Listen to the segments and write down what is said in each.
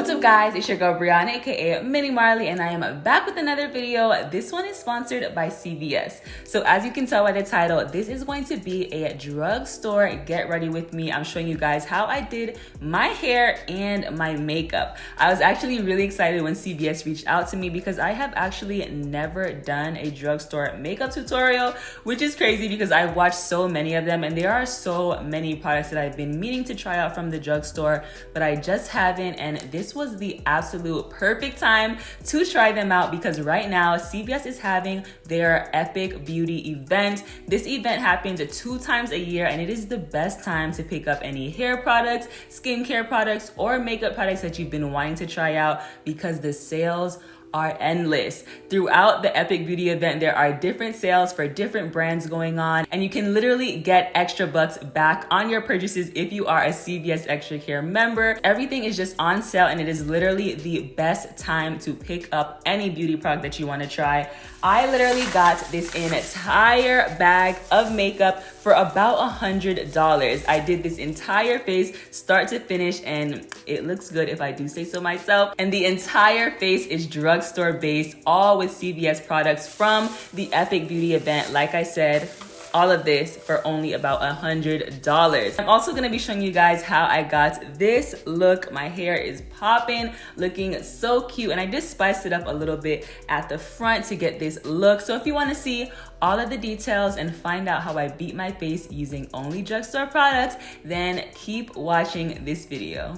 What's up guys, it's your girl Brianna aka Mini Marley, and I am back with another video. This one is sponsored by CVS. So as you can tell by the title, this is going to be a drugstore get ready with me. I'm showing you guys how I did my hair and my makeup. I was actually really excited when CVS reached out to me because I have actually never done a drugstore makeup tutorial, which is crazy because I've watched so many of them and there are so many products that I've been meaning to try out from the drugstore, but I just haven't, and this was the absolute perfect time to try them out because right now CVS is having their Epic Beauty Event. This event happens 2 times a year and it is the best time to pick up any hair products, skincare products, or makeup products that you've been wanting to try out because the sales are endless. Throughout the Epic Beauty Event, there are different sales for different brands going on, and you can literally get extra bucks back on your purchases if you are a CVS Extra Care member. Everything is just on sale and it is literally the best time to pick up any beauty product that you want to try. I literally got this entire bag of makeup for about $100. I did this entire face start to finish and it looks good if I do say so myself. And the entire face is drugstore based, all with CVS products from the Epic Beauty Event. Like I said, all of this for only about $100. I'm also gonna be showing you guys how I got this look. My hair is popping, looking so cute, and I just spiced it up a little bit at the front to get this look. So if you wanna see all of the details and find out how I beat my face using only drugstore products, then keep watching this video.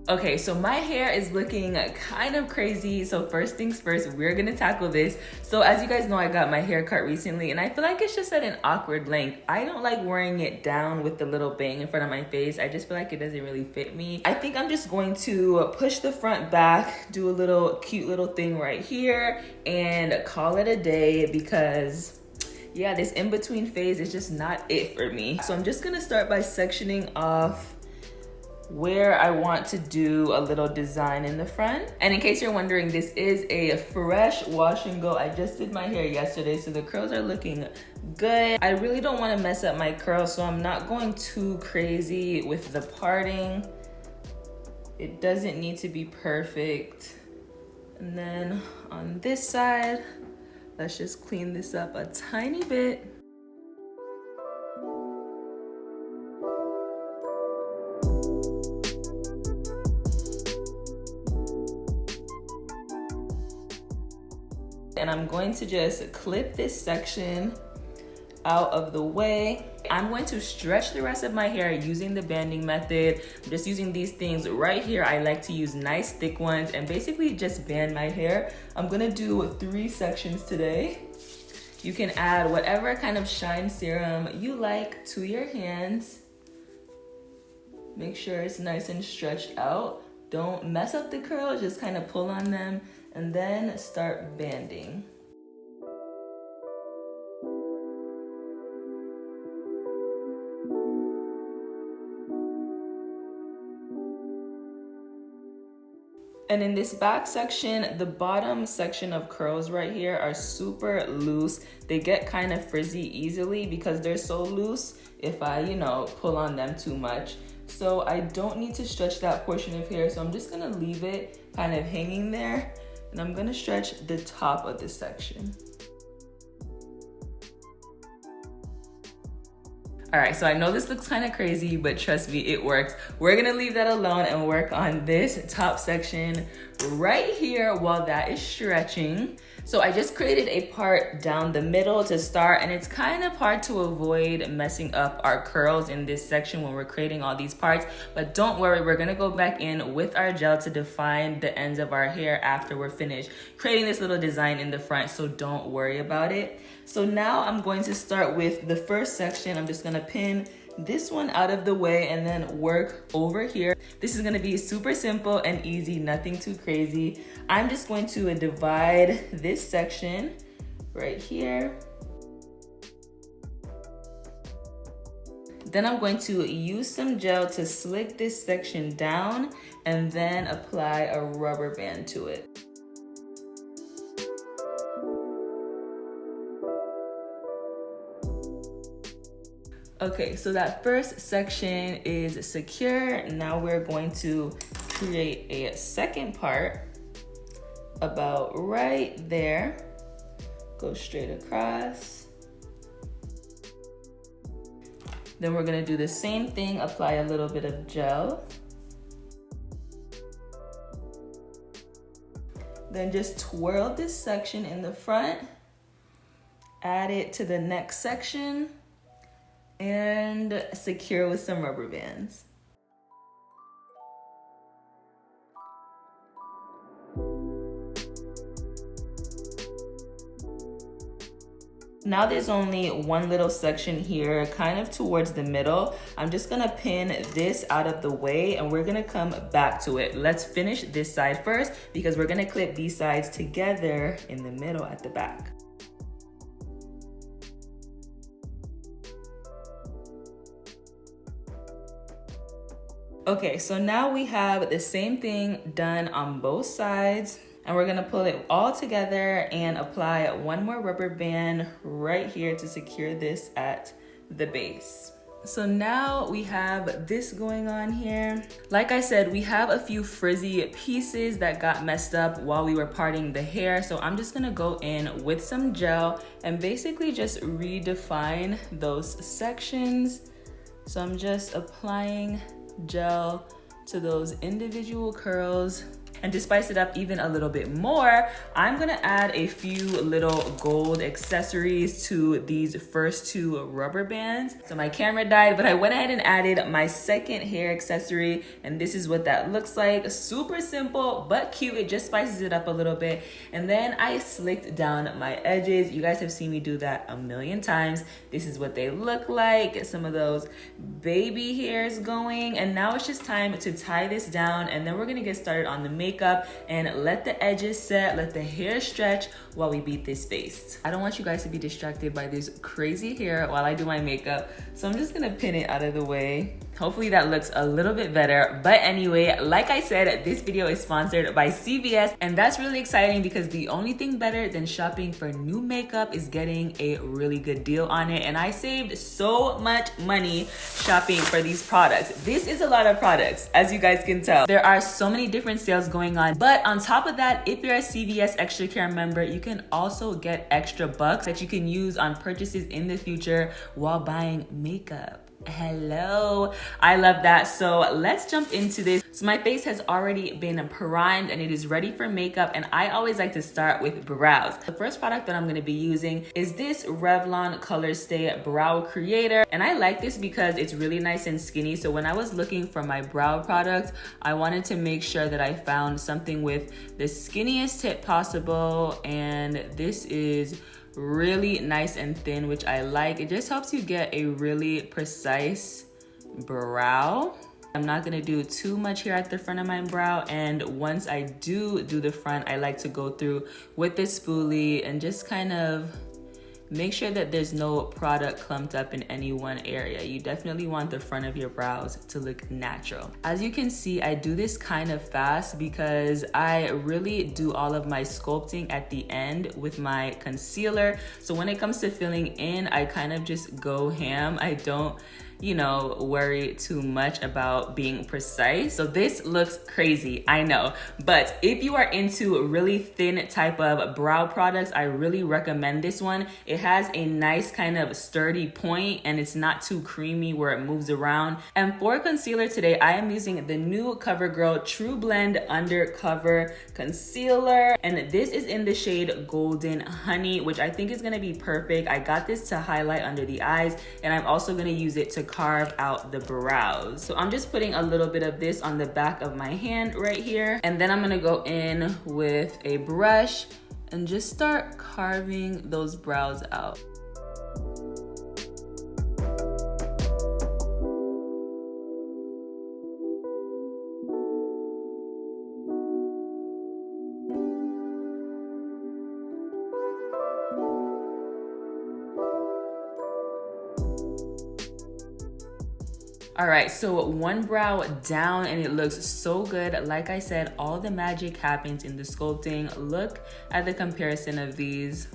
Okay, so my hair is looking kind of crazy. So first things first, we're gonna tackle this. So as you guys know, I got my hair cut recently and I feel like it's just at an awkward length. I don't like wearing it down with the little bang in front of my face. I just feel like it doesn't really fit me. I think I'm just going to push the front back, do a little cute little thing right here and call it a day because yeah, this in-between phase is just not it for me. So I'm just gonna start by sectioning off where I want to do a little design in the front. And in case you're wondering, this is a fresh wash and go. I just did my hair yesterday, so the curls are looking good. I really don't want to mess up my curls, so I'm not going too crazy with the parting. It doesn't need to be perfect. And then on this side, let's just clean this up a tiny bit. And I'm going to just clip this section out of the way. I'm going to stretch the rest of my hair using the banding method. I'm just using these things right here. I like to use nice thick ones and basically just band my hair. I'm gonna do 3 sections today. You can add whatever kind of shine serum you like to your hands. Make sure it's nice and stretched out. Don't mess up the curls, just kind of pull on them and then start banding. And in this back section, the bottom section of curls right here are super loose. They get kind of frizzy easily because they're so loose if I, pull on them too much. So I don't need to stretch that portion of hair, so I'm just gonna leave it kind of hanging there. And I'm gonna stretch the top of this section. All right, so I know this looks kind of crazy, but trust me, it works. We're gonna leave that alone and work on this top section right here while that is stretching. So I just created a part down the middle to start, and it's kind of hard to avoid messing up our curls in this section when we're creating all these parts, but don't worry, we're gonna go back in with our gel to define the ends of our hair after we're finished creating this little design in the front, so don't worry about it. So now I'm going to start with the first section. I'm just gonna pin this one out of the way and then work over here. This is gonna be super simple and easy, nothing too crazy. I'm just going to divide this section right here. Then I'm going to use some gel to slick this section down and then apply a rubber band to it. Okay, so that first section is secure. Now we're going to create a second part about right there. Go straight across. Then we're gonna do the same thing, apply a little bit of gel. Then just twirl this section in the front, add it to the next section, and secure with some rubber bands. Now there's only one little section here, kind of towards the middle. I'm just gonna pin this out of the way and we're gonna come back to it. Let's finish this side first because we're gonna clip these sides together in the middle at the back. Okay, so now we have the same thing done on both sides. And we're gonna pull it all together and apply one more rubber band right here to secure this at the base. So now we have this going on here. Like I said, we have a few frizzy pieces that got messed up while we were parting the hair. So I'm just gonna go in with some gel and basically just redefine those sections. So I'm just applying gel to those individual curls. And to spice it up even a little bit more, I'm gonna add a few little gold accessories to these first two rubber bands. So my camera died, but I went ahead and added my second hair accessory, and this is what that looks like. Super simple, but cute. It just spices it up a little bit. And then I slicked down my edges. You guys have seen me do that a million times. This is what they look like. Get some of those baby hairs going. And now it's just time to tie this down, and then we're gonna get started on the makeup and let the edges set, let the hair stretch while we beat this face. I don't want you guys to be distracted by this crazy hair while I do my makeup, so I'm just gonna pin it out of the way. Hopefully that looks a little bit better. But anyway, like I said, this video is sponsored by CVS, and that's really exciting because the only thing better than shopping for new makeup is getting a really good deal on it. And I saved so much money shopping for these products. This is a lot of products, as you guys can tell. There are so many different sales going on. But on top of that, if you're a CVS Extra Care member, you can also get extra bucks that you can use on purchases in the future while buying makeup. Hello, I love that. So let's jump into this. So my face has already been primed and it is ready for makeup, and I always like to start with brows. The first product that I'm going to be using is this Revlon Colorstay Brow Creator, and I like this because it's really nice and skinny. So when I was looking for my brow product, I wanted to make sure that I found something with the skinniest tip possible, and this is really nice and thin, which I like. It just helps you get a really precise brow. I'm not gonna do too much here at the front of my brow, and once I do the front, I like to go through with this spoolie and just kind of make sure that there's no product clumped up in any one area. You definitely want the front of your brows to look natural. As you can see, I do this kind of fast because I really do all of my sculpting at the end with my concealer. So when it comes to filling in, I kind of just go ham. I don't, worry too much about being precise. So this looks crazy, I know. But if you are into really thin type of brow products, I really recommend this one. It has a nice kind of sturdy point and it's not too creamy where it moves around. And for concealer today, I am using the new CoverGirl TruBlend Undercover Concealer. And this is in the shade Golden Honey, which I think is gonna be perfect. I got this to highlight under the eyes, and I'm also gonna use it to carve out the brows. So I'm just putting a little bit of this on the back of my hand right here, and then I'm gonna go in with a brush and just start carving those brows out. All right, so one brow down and it looks so good. Like I said, all the magic happens in the sculpting. Look at the comparison of these.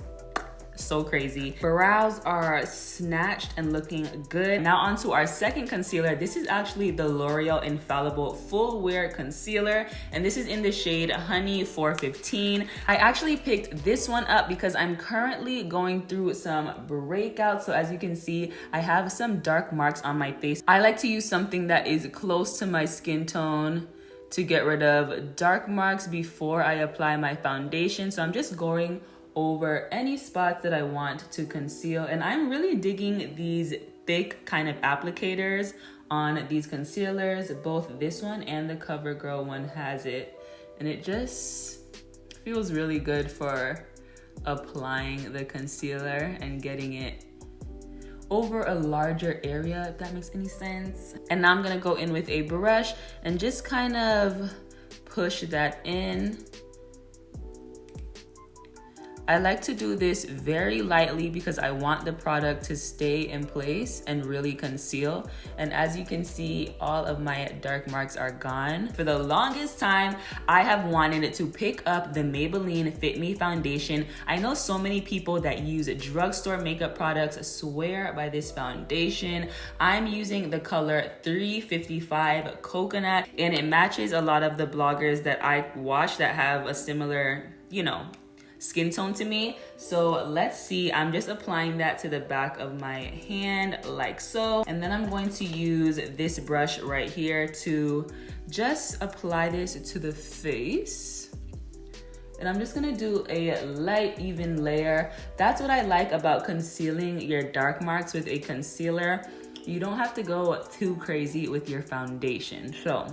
so crazy. Brows are snatched and looking good. Now on to our second concealer. This is actually the L'Oreal Infallible Full Wear Concealer, and this is in the shade Honey 415. I actually picked this one up because I'm currently going through some breakouts. So as you can see, I have some dark marks on my face. I like to use something that is close to my skin tone to get rid of dark marks before I apply my foundation. So I'm just going over any spots that I want to conceal. And I'm really digging these thick kind of applicators on these concealers. Both this one and the CoverGirl one has it. And it just feels really good for applying the concealer and getting it over a larger area, if that makes any sense. And now I'm gonna go in with a brush and just kind of push that in. I like to do this very lightly because I want the product to stay in place and really conceal. And as you can see, all of my dark marks are gone. For the longest time, I have wanted to pick up the Maybelline Fit Me Foundation. I know so many people that use drugstore makeup products swear by this foundation. I'm using the color 355 Coconut, and it matches a lot of the bloggers that I watch that have a similar, skin tone to me. So let's see, I'm just applying that to the back of my hand like so. And then I'm going to use this brush right here to just apply this to the face. And I'm just gonna do a light, even layer. That's what I like about concealing your dark marks with a concealer. You don't have to go too crazy with your foundation. So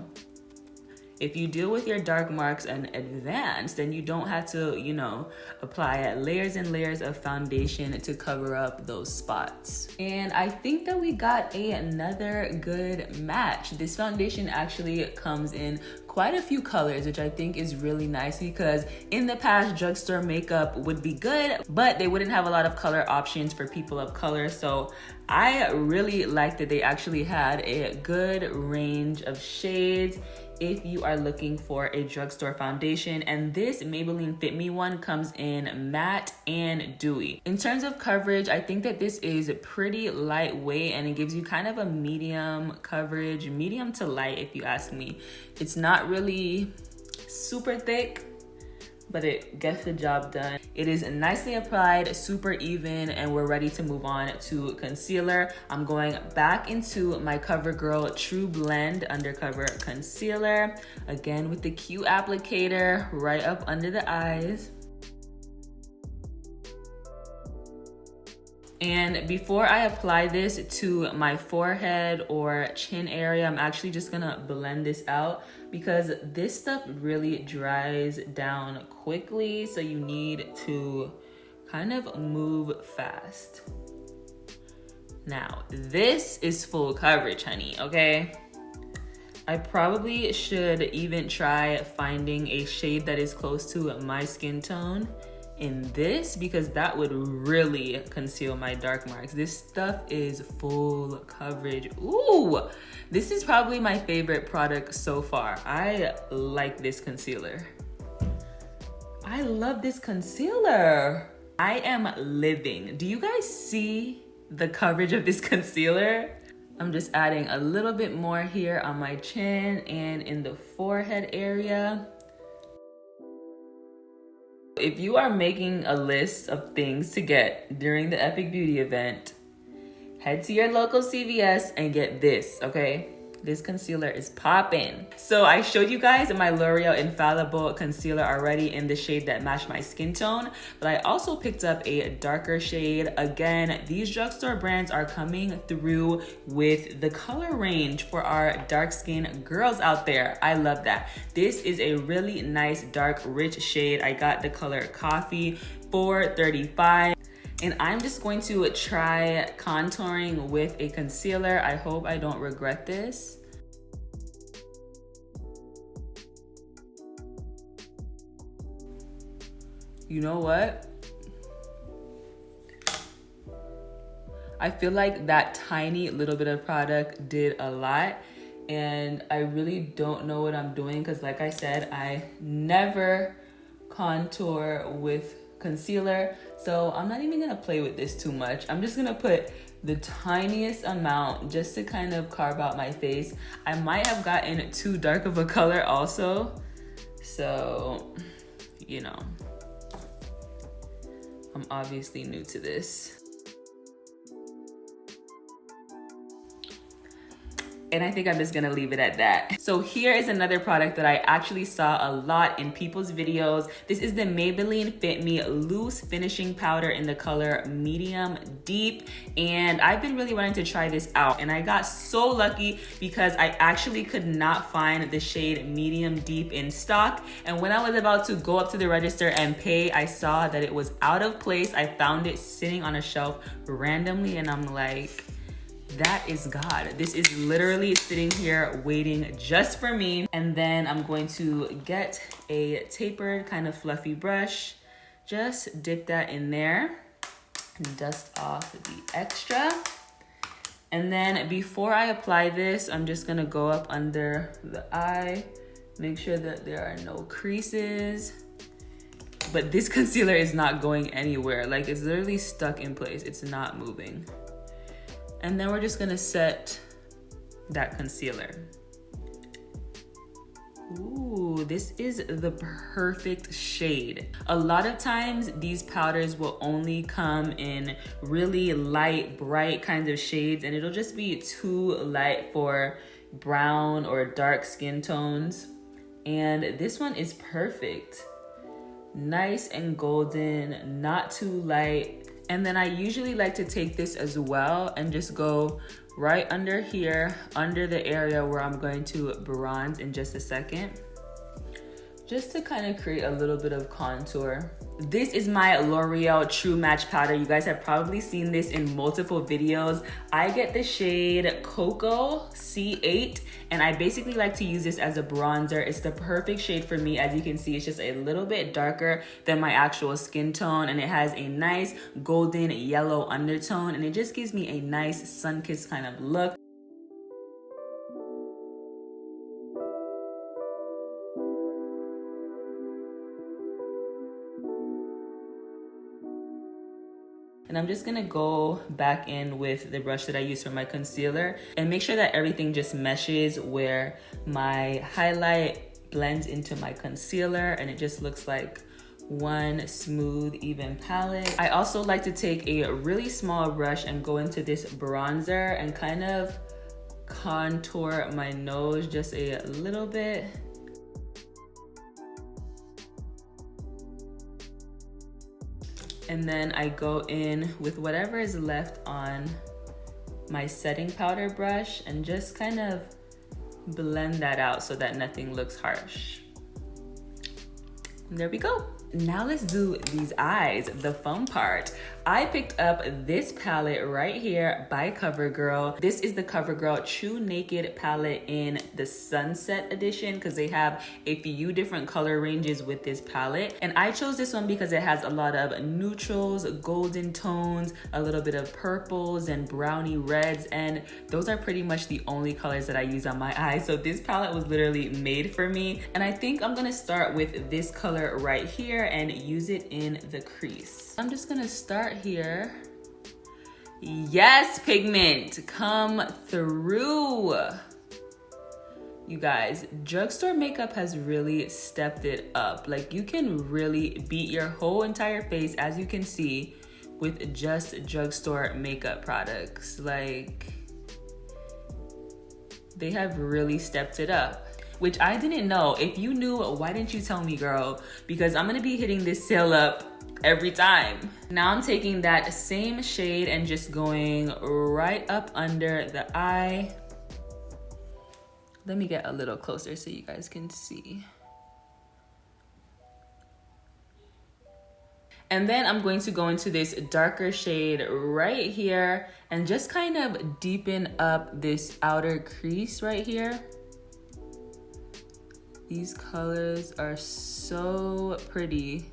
if you deal with your dark marks in advance, then you don't have to, apply layers and layers of foundation to cover up those spots. And I think that we got another good match. This foundation actually comes in quite a few colors, which I think is really nice because in the past, drugstore makeup would be good, but they wouldn't have a lot of color options for people of color. So I really like that they actually had a good range of shades if you are looking for a drugstore foundation. And this Maybelline Fit Me one comes in matte and dewy. In terms of coverage, I think that this is pretty lightweight and it gives you kind of a medium coverage, medium to light if you ask me. It's not really super thick, but it gets the job done. It is nicely applied, super even, and we're ready to move on to concealer. I'm going back into my CoverGirl TruBlend Undercover Concealer, again with the cute applicator right up under the eyes. And before I apply this to my forehead or chin area, I'm actually just gonna blend this out because this stuff really dries down quickly, so you need to kind of move fast. Now, this is full coverage, honey, okay? I probably should even try finding a shade that is close to my skin tone in this because that would really conceal my dark marks. This stuff is full coverage. Ooh, this is probably my favorite product so far. I like this concealer. I love this concealer. I am living. Do you guys see the coverage of this concealer? I'm just adding a little bit more here on my chin and in the forehead area. If you are making a list of things to get during the Epic Beauty event, head to your local CVS and get this, okay? This concealer is popping. So I showed you guys my L'Oreal Infallible concealer already in the shade that matched my skin tone, but I also picked up a darker shade. Again, these drugstore brands are coming through with the color range for our dark skin girls out there. I love that. This is a really nice, dark, rich shade. I got the color Coffee 435. And I'm just going to try contouring with a concealer. I hope I don't regret this. You know what? I feel like that tiny little bit of product did a lot. And I really don't know what I'm doing because like I said, I never contour with concealer. So I'm not even gonna play with this too much. I'm just gonna put the tiniest amount just to kind of carve out my face. I might have gotten too dark of a color also. So, you know, I'm obviously new to this. And I think I'm just gonna leave it at that. So here is another product that I actually saw a lot in people's videos. This is the Maybelline Fit Me Loose Finishing Powder in the color Medium Deep. And I've been really wanting to try this out. And I got so lucky because I actually could not find the shade Medium Deep in stock. And when I was about to go up to the register and pay, I saw that it was out of place. I found it sitting on a shelf randomly, and I'm like, that is God. This is literally sitting here waiting just for me. And then I'm going to get a tapered kind of fluffy brush, just dip that in there and dust off the extra. And then before I apply this, I'm just gonna go up under the eye, make sure that there are no creases. But this concealer is not going anywhere. Like, it's literally stuck in place. It's not moving. And then we're just gonna set that concealer. Ooh, this is the perfect shade. A lot of times these powders will only come in really light, bright kinds of shades, and it'll just be too light for brown or dark skin tones. And this one is perfect. Nice and golden, not too light. And then I usually like to take this as well and just go right under here, under the area where I'm going to bronze in just a second, just to kind of create a little bit of contour. This is my L'Oreal True Match powder. You guys have probably seen this in multiple videos. I get the shade Cocoa C8, and I basically like to use this as a bronzer. It's the perfect shade for me. As you can see, it's just a little bit darker than my actual skin tone, and it has a nice golden yellow undertone, and it just gives me a nice sun-kissed kind of look. And I'm just gonna go back in with the brush that I use for my concealer and make sure that everything just meshes where my highlight blends into my concealer and it just looks like one smooth, even palette. I also like to take a really small brush and go into this bronzer and kind of contour my nose just a little bit. And then I go in with whatever is left on my setting powder brush and just kind of blend that out so that nothing looks harsh. And there we go. Now let's do these eyes, the fun part. I picked up this palette right here by CoverGirl. This is the CoverGirl TruNaked palette in the Sunset edition because they have a few different color ranges with this palette. And I chose this one because it has a lot of neutrals, golden tones, a little bit of purples and brownie reds, and those are pretty much the only colors that I use on my eyes. So this palette was literally made for me. And I think I'm gonna start with this color right here and use it in the crease. I'm just gonna start here. Yes, pigment, come through. You guys, drugstore makeup has really stepped it up. Like, you can really beat your whole entire face, as you can see, with just drugstore makeup products. Like, they have really stepped it up, which I didn't know. If you knew, why didn't you tell me, girl? Because I'm gonna be hitting this sale up every time. Now I'm taking that same shade and just going right up under the eye. Let me get a little closer so you guys can see. And then I'm going to go into this darker shade right here and just kind of deepen up this outer crease right here. These colors are so pretty.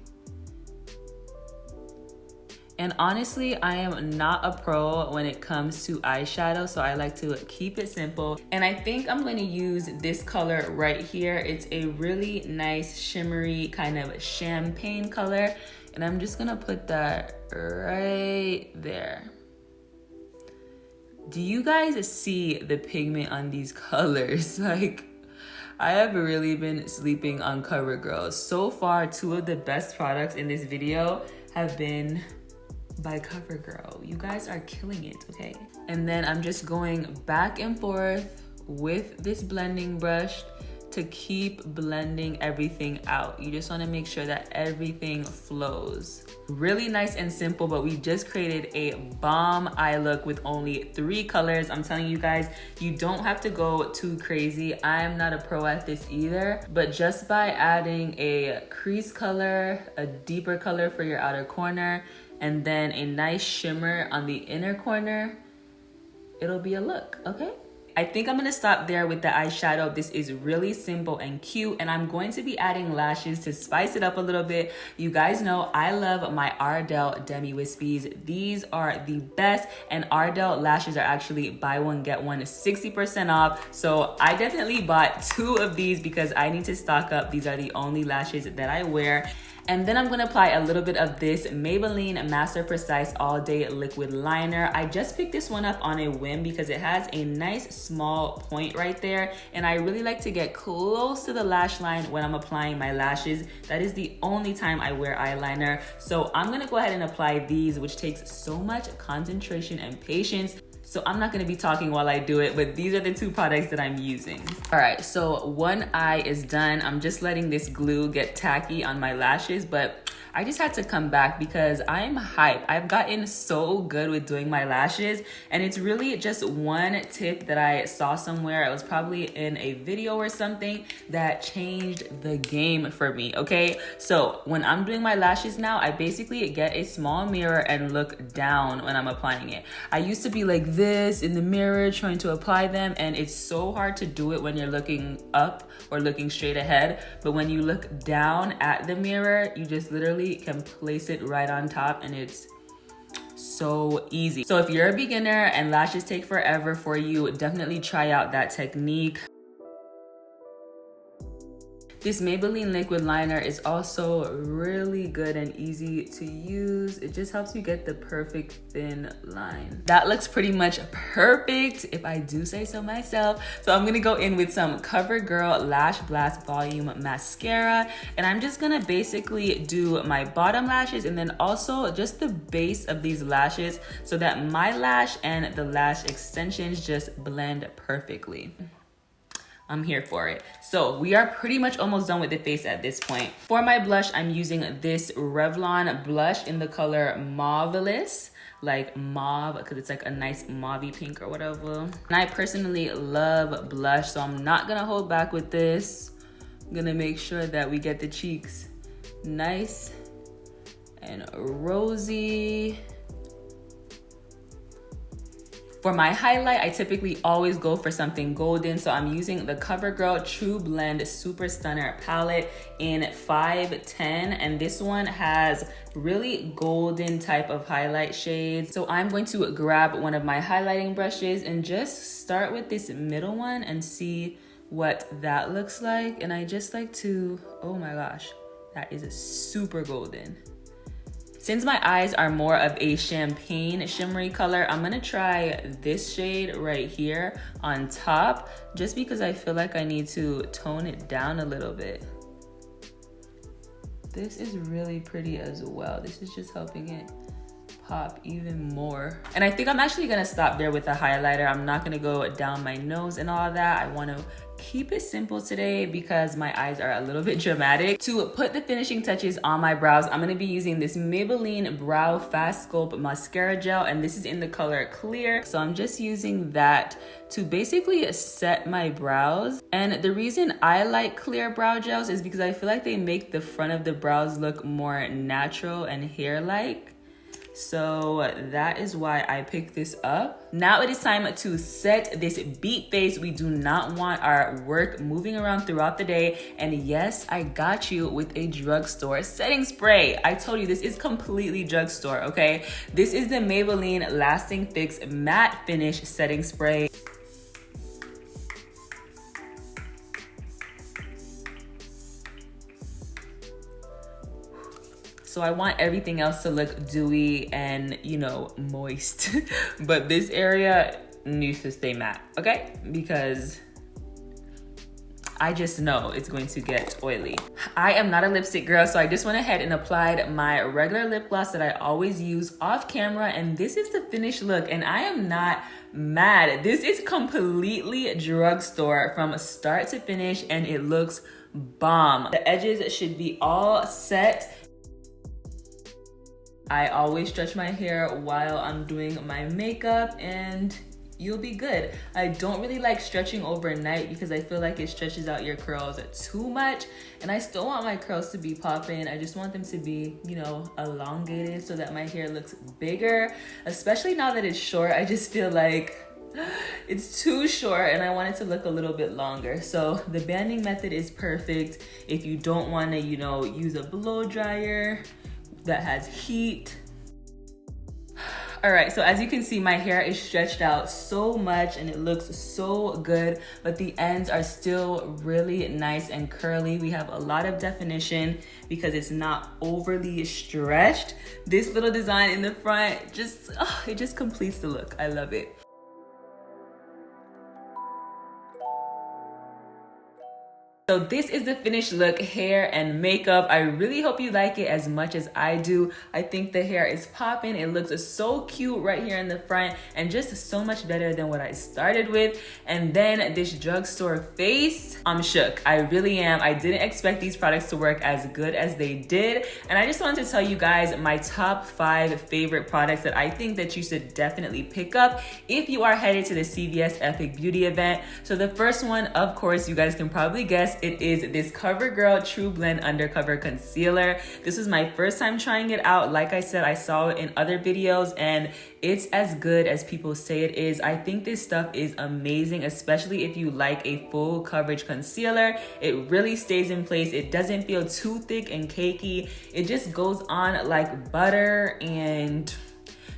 And honestly, I am not a pro when it comes to eyeshadow, so I like to keep it simple. And I think I'm gonna use this color right here. It's a really nice shimmery kind of champagne color. And I'm just gonna put that right there. Do you guys see the pigment on these colors? Like, I have really been sleeping on CoverGirl. So far, 2 of the best products in this video have been by CoverGirl. You guys are killing it, okay? And then I'm just going back and forth with this blending brush to keep blending everything out. You just want to make sure that everything flows. Really nice and simple, but we just created a bomb eye look with only 3 colors. I'm telling you guys, you don't have to go too crazy. I'm not a pro at this either, but just by adding a crease color, a deeper color for your outer corner, and then a nice shimmer on the inner corner, it'll be a look, okay? I think I'm gonna stop there with the eyeshadow. This is really simple and cute, and I'm going to be adding lashes to spice it up a little bit. You guys know I love my Ardell Demi Wispies. These are the best, and Ardell lashes are actually buy one, get one 60% off. So I definitely bought 2 of these because I need to stock up. These are the only lashes that I wear. And then I'm gonna apply a little bit of this Maybelline Master Precise All Day Liquid Liner. I just picked this one up on a whim because it has a nice small point right there. And I really like to get close to the lash line when I'm applying my lashes. That is the only time I wear eyeliner. So I'm gonna go ahead and apply these, which takes so much concentration and patience. So I'm not gonna be talking while I do it, but these are the 2 products that I'm using. All right, so one eye is done. I'm just letting this glue get tacky on my lashes, but I just had to come back because I'm hyped. I've gotten so good with doing my lashes, and it's really just one tip that I saw somewhere. It was probably in a video or something that changed the game for me, okay? So when I'm doing my lashes now, I basically get a small mirror and look down when I'm applying it. I used to be like this in the mirror trying to apply them, and it's so hard to do it when you're looking up or looking straight ahead. But when you look down at the mirror, you just literally can place it right on top, and it's so easy. So if you're a beginner and lashes take forever for you, definitely try out that technique. This Maybelline liquid liner is also really good and easy to use. It just helps you get the perfect thin line. That looks pretty much perfect, if I do say so myself. So I'm gonna go in with some CoverGirl Lash Blast Volume Mascara, and I'm just gonna basically do my bottom lashes and then also just the base of these lashes so that my lash and the lash extensions just blend perfectly. I'm here for it. So we are pretty much almost done with the face at this point. For my blush, I'm using this Revlon blush in the color Marvelous, like mauve, because it's like a nice mauvey pink or whatever. And I personally love blush, so I'm not gonna hold back with this. I'm gonna make sure that we get the cheeks nice and rosy. For my highlight, I typically always go for something golden, so I'm using the CoverGirl TruBlend Super Stunner palette in 510, and this one has really golden type of highlight shades. So I'm going to grab one of my highlighting brushes and just start with this middle one and see what that looks like. And I just like to, oh my gosh, that is super golden. Since my eyes are more of a champagne shimmery color, I'm gonna try this shade right here on top, just because I feel like I need to tone it down a little bit. This is really pretty as well. This is just helping it pop even more. And I think I'm actually gonna stop there with the highlighter. I'm not gonna go down my nose and all that. I wanna keep it simple today because my eyes are a little bit dramatic. To put the finishing touches on my brows, I'm gonna be using this Maybelline Brow Fast Sculpt Mascara Gel, and this is in the color Clear. So I'm just using that to basically set my brows. And the reason I like clear brow gels is because I feel like they make the front of the brows look more natural and hair-like. So that is why I picked this up. Now it is time to set this beat face. We do not want our work moving around throughout the day. And yes, I got you with a drugstore setting spray. I told you this is completely drugstore, okay? This is the Maybelline Lasting Fix Matte Finish Setting Spray. So I want everything else to look dewy and, you know, moist. But this area needs to stay matte, okay? Because I just know it's going to get oily. I am not a lipstick girl, so I just went ahead and applied my regular lip gloss that I always use off camera, and this is the finished look, and I am not mad. This is completely drugstore from start to finish, and it looks bomb. The edges should be all set. I always stretch my hair while I'm doing my makeup, and you'll be good. I don't really like stretching overnight because I feel like it stretches out your curls too much, and I still want my curls to be popping. I just want them to be, you know, elongated so that my hair looks bigger, especially now that it's short. I just feel like it's too short and I want it to look a little bit longer. So the banding method is perfect if you don't want to, you know, use a blow dryer that has heat. All right, so as you can see, my hair is stretched out so much and it looks so good, but the ends are still really nice and curly. We have a lot of definition because it's not overly stretched. This little design in the front, it just completes the look. I love it. So this is the finished look, hair and makeup. I really hope you like it as much as I do. I think the hair is popping. It looks so cute right here in the front and just so much better than what I started with. And then this drugstore face, I'm shook. I really am. I didn't expect these products to work as good as they did. And I just wanted to tell you guys my top 5 favorite products that I think that you should definitely pick up if you are headed to the CVS Epic Beauty Event. So the first one, of course, you guys can probably guess, it is this CoverGirl TruBlend Undercover Concealer. This is my first time trying it out. Like I said, I saw it in other videos and it's as good as people say it is. I think this stuff is amazing, especially if you like a full coverage concealer. It really stays in place. It doesn't feel too thick and cakey. It just goes on like butter, and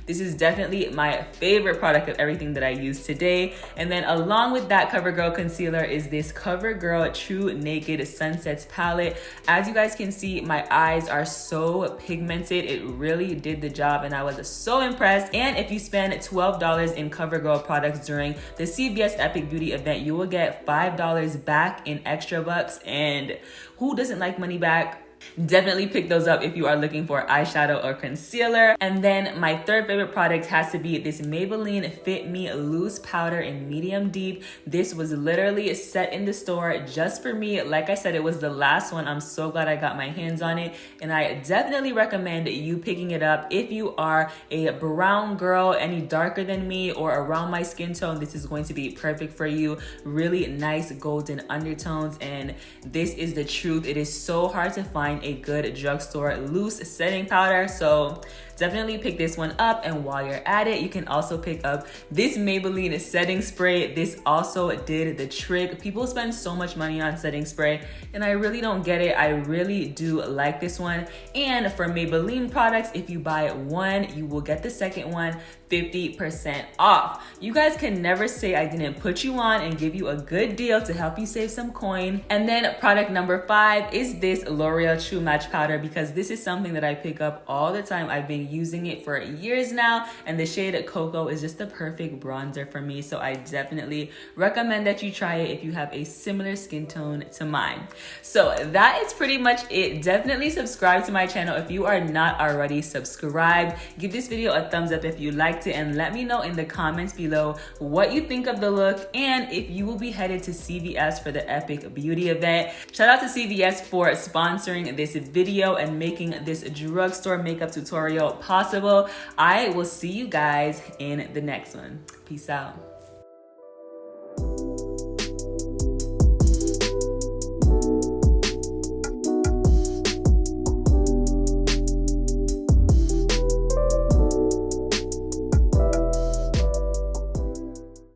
this is definitely my favorite product of everything that I use today. And then along with that CoverGirl concealer is this CoverGirl TruNaked Sunsets palette. As you guys can see, my eyes are so pigmented. It really did the job and I was so impressed. And if you spend $12 in CoverGirl products during the CVS Epic Beauty Event, you will get $5 back in extra bucks. And who doesn't like money back? Definitely pick those up if you are looking for eyeshadow or concealer. And then my third favorite product has to be this Maybelline Fit Me Loose Powder in medium deep. This was literally set in the store just for me. Like I said, it was the last one. I'm so glad I got my hands on it, and I definitely recommend you picking it up if you are a brown girl, any darker than me or around my skin tone. This is going to be perfect for you. Really nice golden undertones, and this is the truth. It is so hard to find a good drugstore loose setting powder, so definitely pick this one up. And while you're at it, you can also pick up this Maybelline setting spray. This also did the trick. People spend so much money on setting spray and I really don't get it. I really do like this one. And for Maybelline products, if you buy one, you will get the second one 50% off. You guys can never say I didn't put you on and give you a good deal to help you save some coin. And then product number 5 is this L'Oreal True Match powder, because this is something that I pick up all the time. I've been using it for years now, and the shade Cocoa is just the perfect bronzer for me. So I definitely recommend that you try it if you have a similar skin tone to mine. So that is pretty much it. Definitely subscribe to my channel if you are not already subscribed. Give this video a thumbs up if you liked it, and let me know in the comments below what you think of the look and if you will be headed to CVS for the Epic Beauty Event. Shout out to CVS for sponsoring this video and making this drugstore makeup tutorial possible. I will see you guys in the next one. Peace out.